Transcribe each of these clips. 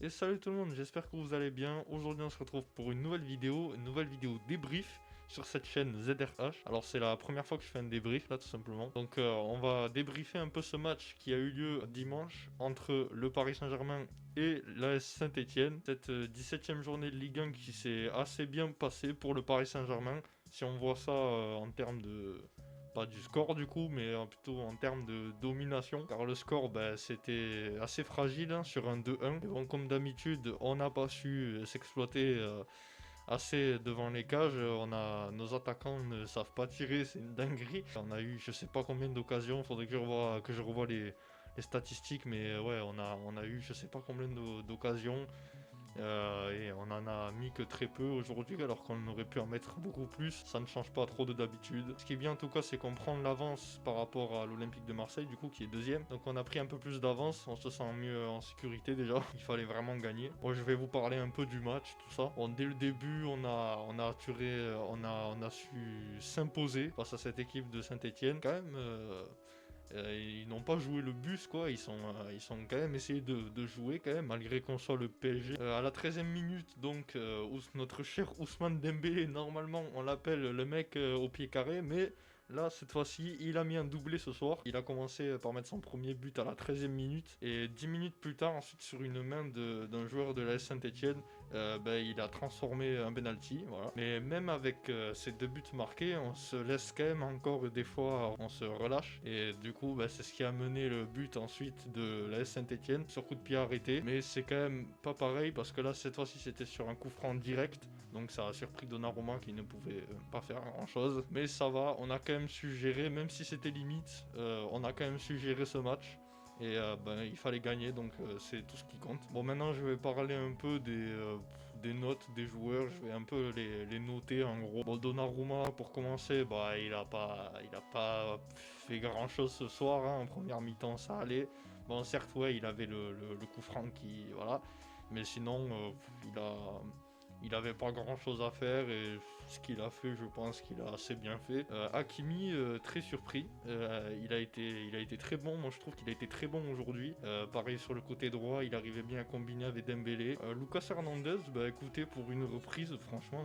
Et salut tout le monde, j'espère que vous allez bien. Aujourd'hui on se retrouve pour une nouvelle vidéo débrief sur cette chaîne ZRH. Alors c'est la première fois que je fais un débrief là tout simplement. Donc on va débriefer un peu ce match qui a eu lieu dimanche entre le Paris Saint-Germain et l'AS Saint-Etienne. Cette 17e journée de Ligue 1 qui s'est assez bien passée pour le Paris Saint-Germain. Si on voit ça en termes de... Pas du score du coup, mais plutôt en termes de domination. Car le score, c'était assez fragile hein, sur un 2-1. Et bon, comme d'habitude, on n'a pas su s'exploiter assez devant les cages. Nos attaquants ne savent pas tirer, c'est une dinguerie. On a eu je sais pas combien d'occasions, faudrait que je revoie les statistiques, mais ouais, on a eu je sais pas combien d'occasions. Et on en a mis que très peu aujourd'hui alors qu'on aurait pu en mettre beaucoup plus. Ça ne change pas trop de d'habitude. Ce qui est bien en tout cas c'est qu'on prend l'avance par rapport à l'Olympique de Marseille du coup qui est deuxième. Donc on a pris un peu plus d'avance, on se sent mieux en sécurité déjà. Il fallait vraiment gagner. Bon, je vais vous parler un peu du match, tout ça. Bon, dès le début on a su s'imposer face à cette équipe de Saint-Etienne. Quand même ils n'ont pas joué le bus quoi, ils sont quand même essayé de jouer quand même malgré qu'on soit le PSG. À la 13e minute donc notre cher Ousmane Dembélé, normalement on l'appelle le mec au pied carré, mais là cette fois-ci il a mis un doublé ce soir. Il a commencé par mettre son premier but à la 13e minute et 10 minutes plus tard ensuite sur une main d'un joueur de la Saint-Etienne, il a transformé un penalty, voilà. Mais même avec ces deux buts marqués, on se laisse quand même encore des fois, on se relâche. Et du coup, c'est ce qui a mené le but ensuite de la Saint-Etienne sur coup de pied arrêté. Mais c'est quand même pas pareil parce que là, cette fois-ci, c'était sur un coup franc direct. Donc ça a surpris Donnarumma qui ne pouvait pas faire grand-chose. Mais ça va, on a quand même su gérer, même si c'était limite, on a quand même su gérer ce match. Et il fallait gagner, donc c'est tout ce qui compte. Bon, maintenant je vais parler un peu des notes des joueurs, je vais un peu les noter en gros. Bon, Donnarumma, pour commencer, il a pas fait grand chose ce soir, hein. En première mi-temps ça allait. Bon, certes, ouais, il avait le coup franc qui... Voilà. Mais sinon, il avait pas grand chose à faire et ce qu'il a fait, je pense qu'il a assez bien fait. Hakimi, très surpris. Il a été très bon. Moi, je trouve qu'il a été très bon aujourd'hui. Pareil sur le côté droit, il arrivait bien à combiner avec Dembélé. Lucas Hernandez, écoutez, pour une reprise, franchement,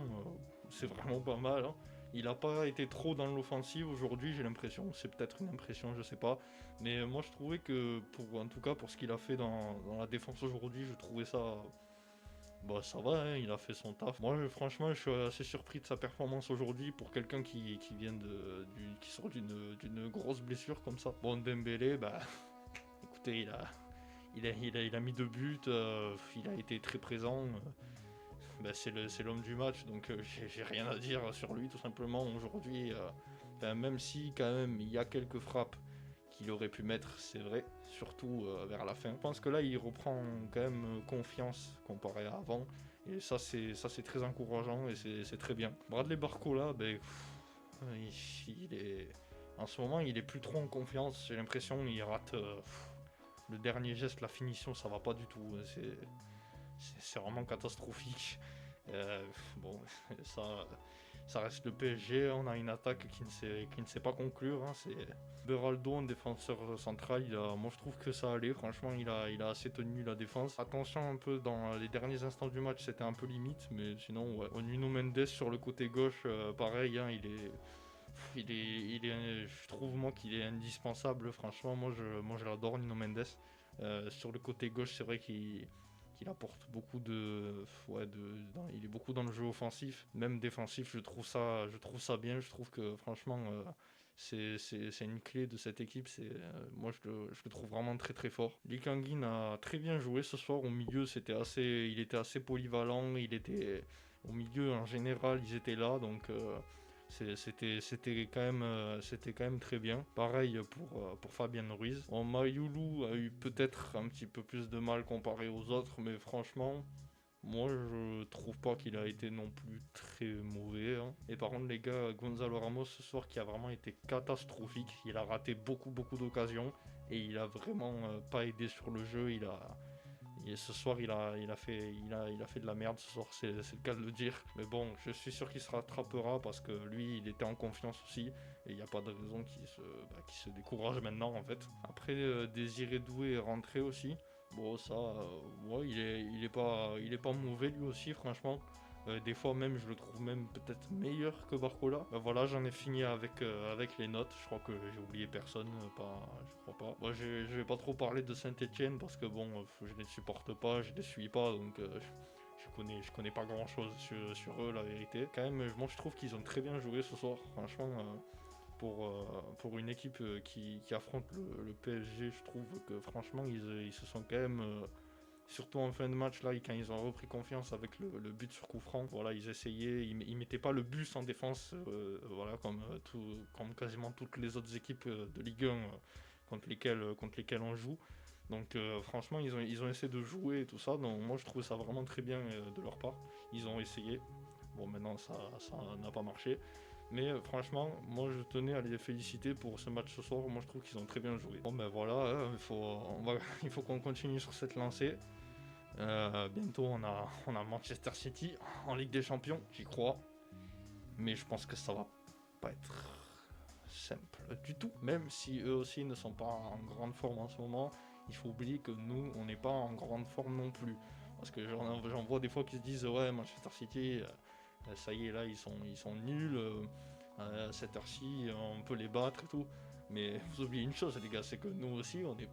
c'est vraiment pas mal, hein. Il n'a pas été trop dans l'offensive aujourd'hui, j'ai l'impression. C'est peut-être une impression, je sais pas. Mais moi, je trouvais que, en tout cas, pour ce qu'il a fait dans la défense aujourd'hui, je trouvais ça. Bah ça va, hein, il a fait son taf. Moi franchement je suis assez surpris de sa performance aujourd'hui pour quelqu'un qui vient qui sort d'une grosse blessure comme ça. Bon Dembélé, écoutez, il a mis deux buts, il a été très présent. C'est l'homme du match, donc j'ai rien à dire sur lui tout simplement aujourd'hui. Même si quand même il y a quelques frappes qu'il aurait pu mettre, c'est vrai, surtout vers la fin. Je pense que là, il reprend quand même confiance comparé à avant. Et ça c'est très encourageant et c'est très bien. Bradley Barcola, il est... En ce moment, il est plus trop en confiance. J'ai l'impression qu'il rate le dernier geste, la finition, ça va pas du tout. C'est vraiment catastrophique. Bon, ça, ça reste le PSG. On a une attaque qui ne sait pas conclure, hein. C'est Beraldo, un défenseur central. Moi, je trouve que ça allait. Franchement, il a assez tenu la défense. Attention un peu dans les derniers instants du match, c'était un peu limite, mais sinon, ouais. Nuno Mendes sur le côté gauche, pareil, hein, je trouve moi qu'il est indispensable. Franchement, moi je l'adore, Nuno Mendes. Sur le côté gauche, c'est vrai qu'il apporte beaucoup il est beaucoup dans le jeu offensif, même défensif. Je trouve ça bien. Je trouve que franchement, c'est une clé de cette équipe. Moi, je le trouve vraiment très très fort. Lee Kangin a très bien joué ce soir au milieu. Il était assez polyvalent. Il était au milieu en général, ils étaient là, donc. C'était quand même très bien. Pareil pour Fabien Ruiz. Mayoulou a eu peut-être un petit peu plus de mal comparé aux autres, mais franchement, moi je trouve pas qu'il a été non plus très mauvais, hein. Et par contre les gars, Gonzalo Ramos ce soir qui a vraiment été catastrophique. Il a raté beaucoup d'occasions et il a vraiment pas aidé sur le jeu. Et ce soir, il a fait de la merde ce soir, c'est le cas de le dire. Mais bon, je suis sûr qu'il se rattrapera parce que lui, il était en confiance aussi. Et il n'y a pas de raison qu'il se décourage maintenant en fait. Après, Désiré Doué est rentré aussi. Bon, ça, ouais, il est pas mauvais lui aussi, franchement. Des fois même, je le trouve même peut-être meilleur que Barcola. Voilà, j'en ai fini avec les notes. Je crois que j'ai oublié personne, pas, je crois pas. Moi, je vais pas trop parler de Saint-Etienne parce que bon, je les supporte pas, je les suis pas, donc je connais pas grand-chose sur eux, la vérité. Quand même, moi je trouve qu'ils ont très bien joué ce soir, franchement. Pour une équipe qui affronte le PSG, je trouve que franchement, ils se sont quand même, surtout en fin de match, là, quand ils ont repris confiance avec le but sur coup franc, voilà, ils essayaient, ils mettaient pas le bus en défense, voilà, comme quasiment toutes les autres équipes de Ligue 1 contre lesquelles on joue. Donc franchement, ils ont essayé de jouer et tout ça, donc moi je trouve ça vraiment très bien de leur part. Ils ont essayé. Bon, maintenant ça n'a pas marché. Mais franchement, moi je tenais à les féliciter pour ce match ce soir. Moi je trouve qu'ils ont très bien joué. Bon ben voilà, il faut qu'on continue sur cette lancée. Bientôt on a Manchester City en Ligue des Champions, j'y crois. Mais je pense que ça va pas être simple du tout. Même si eux aussi ne sont pas en grande forme en ce moment, il faut oublier que nous, on n'est pas en grande forme non plus. Parce que j'en vois des fois qui se disent ouais, Manchester City, ça y est, là, ils sont nuls. À cette heure-ci, on peut les battre et tout. Mais vous oubliez une chose, les gars, c'est que nous aussi, on n'est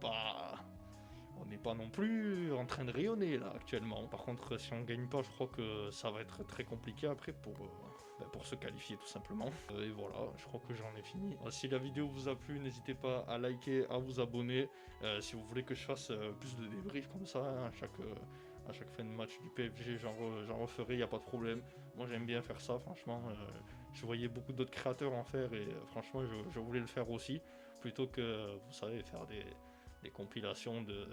pas non plus en train de rayonner là actuellement. Par contre, si on gagne pas, je crois que ça va être très compliqué après pour se qualifier tout simplement. Et voilà, je crois que j'en ai fini. Si la vidéo vous a plu, n'hésitez pas à liker, à vous abonner. Si vous voulez que je fasse plus de débriefs comme ça, hein, à chaque fin de match du PSG, j'en referai, il n'y a pas de problème. Moi j'aime bien faire ça, franchement. Je voyais beaucoup d'autres créateurs en faire et franchement je voulais le faire aussi. Plutôt que, vous savez, faire des compilations de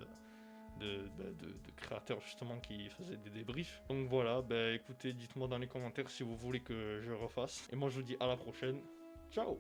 créateurs justement qui faisaient des débriefs. Donc voilà, écoutez, dites-moi dans les commentaires si vous voulez que je refasse. Et moi je vous dis à la prochaine. Ciao!